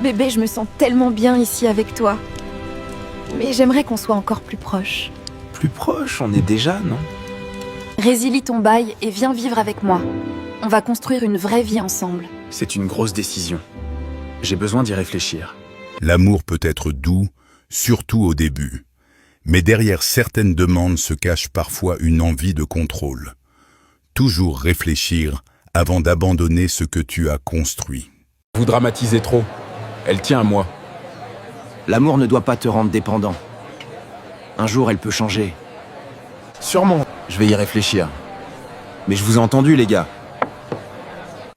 Bébé, je me sens tellement bien ici avec toi. Mais j'aimerais qu'on soit encore plus proches. Plus proche, on est déjà, non? Résilie ton bail et viens vivre avec moi. On va construire une vraie vie ensemble. C'est une grosse décision. J'ai besoin d'y réfléchir. L'amour peut être doux, surtout au début. Mais derrière certaines demandes se cache parfois une envie de contrôle. Toujours réfléchir avant d'abandonner ce que tu as construit. Vous dramatisez trop. Elle tient à moi. L'amour ne doit pas te rendre dépendant. Un jour, elle peut changer. Sûrement. Je vais y réfléchir. Mais je vous ai entendu, les gars.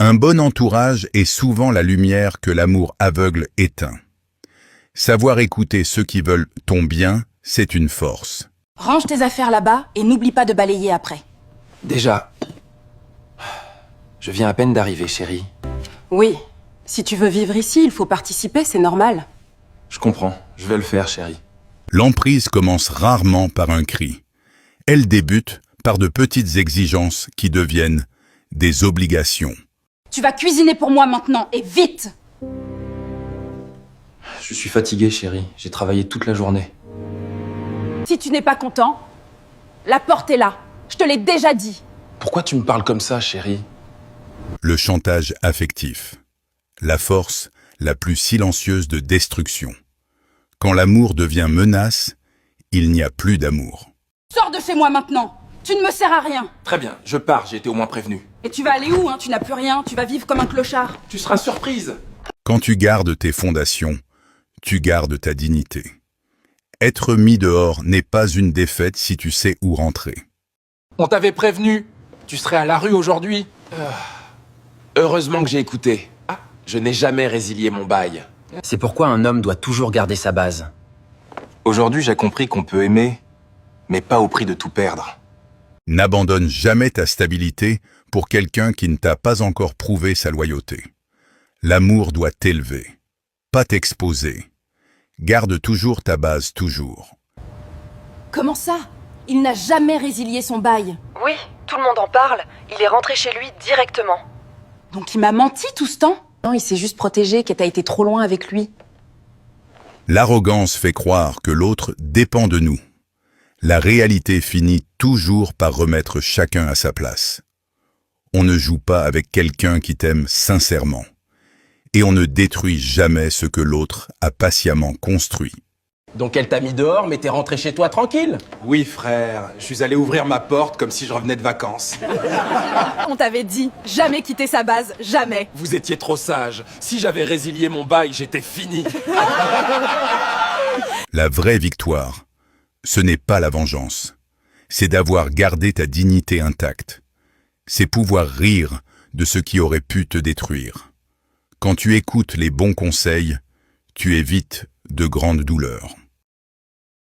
Un bon entourage est souvent la lumière que l'amour aveugle éteint. Savoir écouter ceux qui veulent ton bien, c'est une force. Range tes affaires là-bas et n'oublie pas de balayer après. Déjà, je viens à peine d'arriver, chérie. Oui, si tu veux vivre ici, il faut participer, c'est normal. Je comprends, je vais le faire, chérie. L'emprise commence rarement par un cri. Elle débute par de petites exigences qui deviennent des obligations. Tu vas cuisiner pour moi maintenant, et vite! Je suis fatigué, chérie. J'ai travaillé toute la journée. Si tu n'es pas content, la porte est là. Je te l'ai déjà dit. Pourquoi tu me parles comme ça, chérie? Le chantage affectif. La force la plus silencieuse de destruction. Quand l'amour devient menace, il n'y a plus d'amour. Sors de chez moi maintenant. Tu ne me sers à rien. Très bien, je pars, j'ai été au moins prévenu. Et tu vas aller où, hein? Tu n'as plus rien, tu vas vivre comme un clochard. Tu seras surprise. Quand tu gardes tes fondations, tu gardes ta dignité. Être mis dehors n'est pas une défaite si tu sais où rentrer. On t'avait prévenu. Tu serais à la rue aujourd'hui. Heureusement que j'ai écouté. Je n'ai jamais résilié mon bail. C'est pourquoi un homme doit toujours garder sa base. Aujourd'hui, j'ai compris qu'on peut aimer, mais pas au prix de tout perdre. N'abandonne jamais ta stabilité pour quelqu'un qui ne t'a pas encore prouvé sa loyauté. L'amour doit t'élever, pas t'exposer. Garde toujours ta base, toujours. Comment ça? Il n'a jamais résilié son bail. Oui, tout le monde en parle. Il est rentré chez lui directement. Donc il m'a menti tout ce temps? Non, il s'est juste protégé, que t'as été trop loin avec lui. L'arrogance fait croire que l'autre dépend de nous. La réalité finit toujours par remettre chacun à sa place. On ne joue pas avec quelqu'un qui t'aime sincèrement. Et on ne détruit jamais ce que l'autre a patiemment construit. Donc elle t'a mis dehors, mais t'es rentré chez toi tranquille? Oui, frère. Je suis allé ouvrir ma porte comme si je revenais de vacances. On t'avait dit, jamais quitter sa base, jamais. Vous étiez trop sage. Si j'avais résilié mon bail, j'étais fini. La vraie victoire, ce n'est pas la vengeance. C'est d'avoir gardé ta dignité intacte. C'est pouvoir rire de ce qui aurait pu te détruire. Quand tu écoutes les bons conseils, tu évites de grandes douleurs.